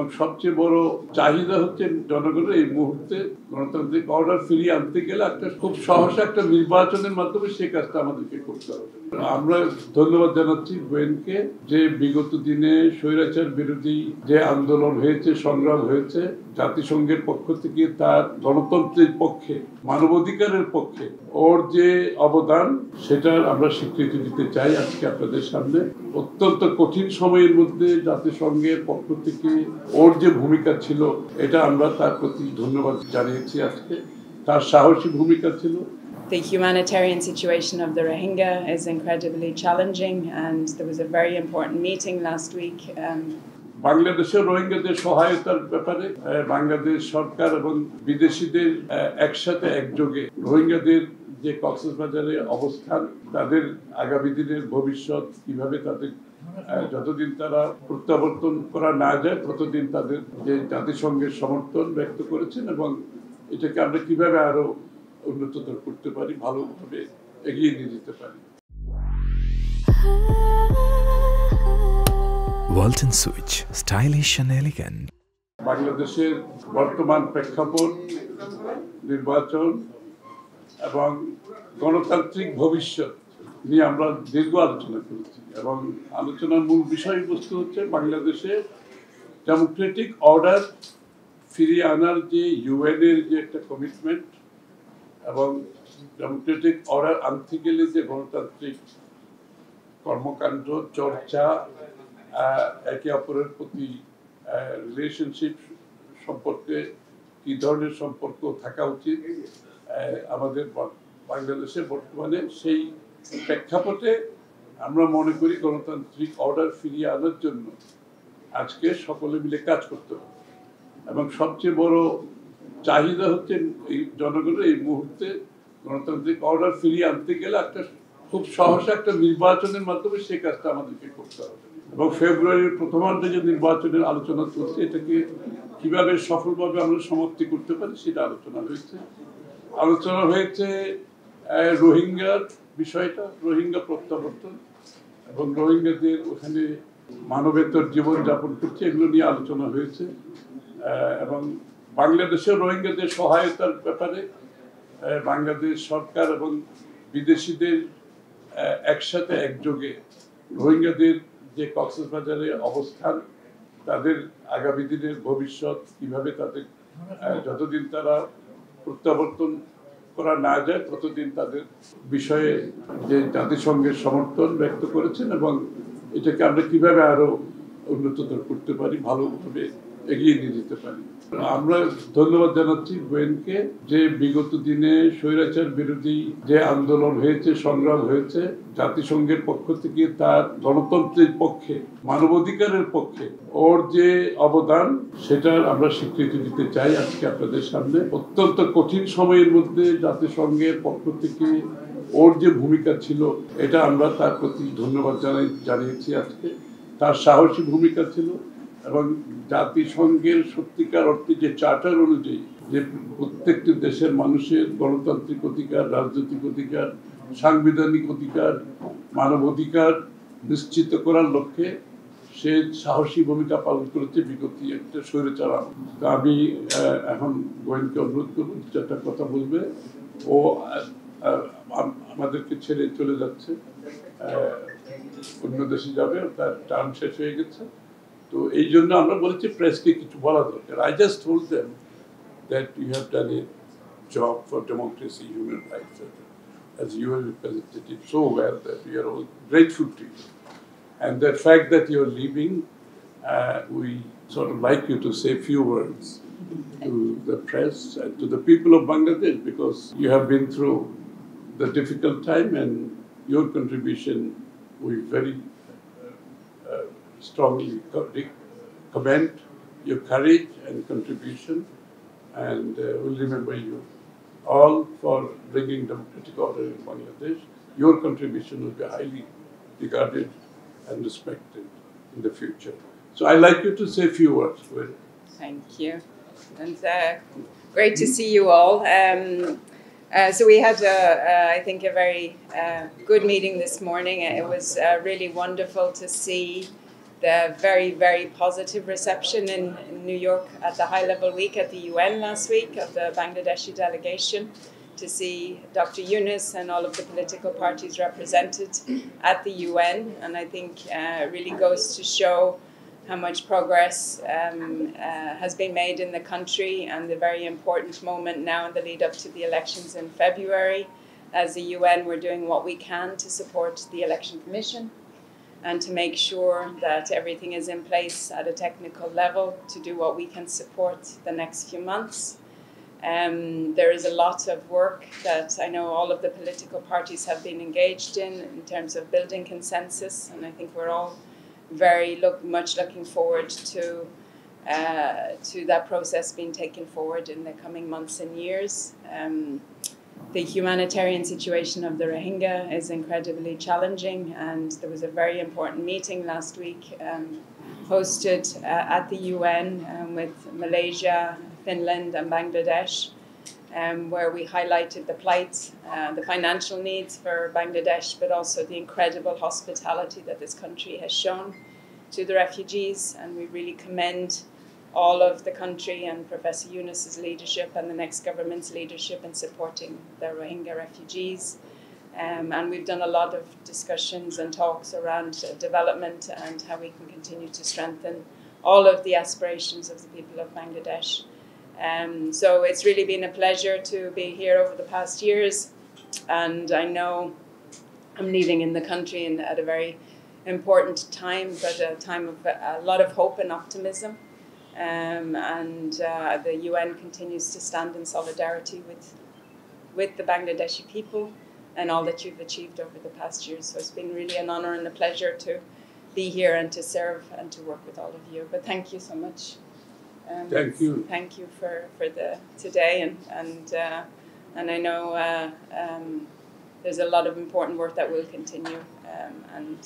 এবং সবচেয়ে বড় চাহিদা হচ্ছে জনগণের এই মুহূর্তে গণতান্ত্রিক অর্ডার ফিরিয়ে আনতে গেলে একটা খুব সহসা একটা নির্বাচনের মাধ্যমে সেই কাজটা আমাদেরকে করতে হবে। আমরা ধন্যবাদ জানাচ্ছি গোয়েনকে যে বিগত দিনে স্বৈরাচার বিরোধী যে আন্দোলন হয়েছে, সংগ্রাম হয়েছে, জাতিসংঘের পক্ষ থেকে তার গণতন্ত্রের পক্ষে, মানবাধিকারের পক্ষে ওর যে অবদান সেটার আমরা স্বীকৃতি দিতে চাই আজকে আপনাদের সামনে। অত্যন্ত কঠিন সময়ের মধ্যে জাতিসংঘের পক্ষ থেকে ওর যে ভূমিকা ছিল এটা আমরা তার প্রতি ধন্যবাদ জানিয়েছি আজকে। তার সাহসী ভূমিকা ছিল। The humanitarian situation of the Rohingya is incredibly challenging, and there was a very important meeting last week. বাংলাদেশের রোহিঙ্গাদের সহায়তার ব্যাপারে বাংলাদেশ সরকার এবং বিদেশিদের একসাথে একযোগে রোহিঙ্গাদের যে কক্সবাজারে অবস্থান, তাদের আগামী দিনের ভবিষ্যৎ কিভাবে তাদের যতদিন তারা প্রত্যাবর্তন করা না যায় ততদিন তাদের যে জাতিসংঘের সমর্থন ব্যক্ত করেছেন এবং এটাকে আমরা কিভাবে আরো উন্নততর করতে পারি, ভালোভাবে এগিয়ে নিয়ে যেতে পারি। Walton Switch, stylish and elegant. বাংলাদেশের বর্তমান প্রেক্ষাপট, নির্বাচন এবং গণতান্ত্রিক ভবিষ্যৎ নিয়ে আমরা দীর্ঘ আলোচনা করেছি এবং আলোচনার মূল বিষয়বস্তু হচ্ছে বাংলাদেশে ডেমোক্রেটিক অর্ডার ফিরিয়ে আনার যে ইউএন-এর যে একটা কমিটমেন্ট এবং ডেমোক্রেটিক অর্ডার আনতে গেলে যে গণতান্ত্রিক কর্মকাণ্ড, চর্চা, একে অপরের প্রতি রিলেশনশিপ সম্পর্কে কি ধরনের সম্পর্ক থাকা উচিত আমাদের বাংলাদেশে বর্তমানে, সেই প্রেক্ষাপটে আমরা মনে করি গণতান্ত্রিক অর্ডার ফিরিয়ে আনার জন্য আজকে সকলে মিলে কাজ করতে হবে এবং সবচেয়ে বড় চাহিদা হচ্ছে এই জনগণের এই মুহূর্তে গণতান্ত্রিক অর্ডার ফিরিয়ে আনতে গেলে একটা খুব সহসা একটা নির্বাচনের মাধ্যমে সেই কাজটা আমাদেরকে করতে হবে এবং ফেব্রুয়ারির প্রথমার্ধে যে নির্বাচনের আলোচনা চলছে এটাকে কিভাবে সফলভাবে আমরা সমাপ্তি করতে পারি সেটা আলোচনা হয়েছে রোহিঙ্গার বিষয়টা, রোহিঙ্গা প্রত্যাবর্তন এবং রোহিঙ্গাদের ওখানে মানবেতর জীবনযাপন করছে এগুলো নিয়ে আলোচনা হয়েছে এবং বাংলাদেশের রোহিঙ্গাদের সহায়তার ব্যাপারে বাংলাদেশ সরকার এবং বিদেশিদের একসাথে একযোগে রোহিঙ্গাদের যে কক্সবাজারে অবস্থান, তাদের আগামী দিনের ভবিষ্যৎ কিভাবে তাদের যতদিন তারা প্রত্যাবর্তন করা না যায় ততদিন তাদের বিষয়ে যে জাতিসংঘের সমর্থন ব্যক্ত করেছেন এবং এটাকে আমরা কিভাবে আরো উন্নততর করতে পারি, ভালোভাবে এগিয়ে নিয়ে যেতে পারি। আমরা ধন্যবাদ জানাচ্ছি গোয়েনকে যে বিগত দিনে স্বৈরাচার বিরোধী যে আন্দোলন হয়েছে, সংগ্রাম হয়েছে, জাতিসংঘের পক্ষ থেকে তার গণতন্ত্রের পক্ষে, মানবাধিকারের পক্ষে ওর যে অবদান সেটার আমরা স্বীকৃতি দিতে চাই আজকে আপনাদের সামনে। অত্যন্ত কঠিন সময়ের মধ্যে জাতিসংঘের পক্ষ থেকে ওর যে ভূমিকা ছিল এটা আমরা তার প্রতি ধন্যবাদ জানিয়েছি আজকে। তার সাহসী ভূমিকা ছিল এবং জাতিসংঘের সত্যিকার অর্থে যে চার্টার অনুযায়ী যে প্রত্যেকটি দেশের মানুষের গণতান্ত্রিক অধিকার, রাজনৈতিক অধিকার, সাংবিধানিক অধিকার, মানবাধিকার নিশ্চিত করার লক্ষ্যে সে সাহসী ভূমিকা পালন করেছে বিগত একটা স্বৈরাচার আমল। তা আমি এখন গোয়েনকে অনুরোধ করব একটা কথা বলবে। ও আমাদেরকে ছেড়ে চলে যাচ্ছে, অন্য দেশে যাবে, তার টার্ম শেষ হয়ে গেছে। তো এই জন্য আমরা বলেছি প্রেসকে কিছু বলা দরকার। I just told them that you have done a job for democracy, human rights, as you have represented it so well that we are all grateful to you. And the fact that you are leaving, we sort of like you to say a few words to the press and to the people of Bangladesh, because you have been through the difficult time and your contribution we very strongly commend your courage and contribution, and we'll remember you all for bringing democratic order in Bangladesh. Your contribution will be highly regarded and respected in the future. So I'd like you to say a few words. Thank you. And great to see you all. So we had, I think, a very good meeting this morning. It was really wonderful to see the very, very positive reception in New York at the high-level week at the UN last week of the Bangladeshi delegation, to see Dr. Yunus and all of the political parties represented at the UN. And I think it really goes to show how much progress has been made in the country, and the very important moment now in the lead up to the elections in February. As the UN, we're doing what we can to support the Election Commission and to make sure that everything is in place at a technical level to do what we can support the next few months. There is a lot of work that I know all of the political parties have been engaged in terms of building consensus, and I think we're all very much looking forward to that process being taken forward in the coming months and years. The humanitarian situation of the Rohingya is incredibly challenging, and there was a very important meeting last week hosted at the UN with Malaysia, Finland and Bangladesh, where we highlighted the plight, the financial needs for Bangladesh, but also the incredible hospitality that this country has shown to the refugees. And we really commend all of the country and Professor Yunus's leadership and the next government's leadership in supporting the Rohingya refugees. And we've done a lot of discussions and talks around development and how we can continue to strengthen all of the aspirations of the people of Bangladesh. So it's really been a pleasure to be here over the past years, and I know I'm leaving in the country at a very important time, but a time of a lot of hope and optimism. The UN continues to stand in solidarity with the Bangladeshi people and all that you've achieved over the past years. So it's been really an honor and a pleasure to be here and to serve and to work with all of you. But thank you so much. Thank you. Thank you for the today, and I know there's a lot of important work that will continue, and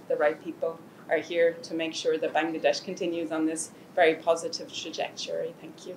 the right people are here to make sure that Bangladesh continues on this very positive trajectory. Thank you.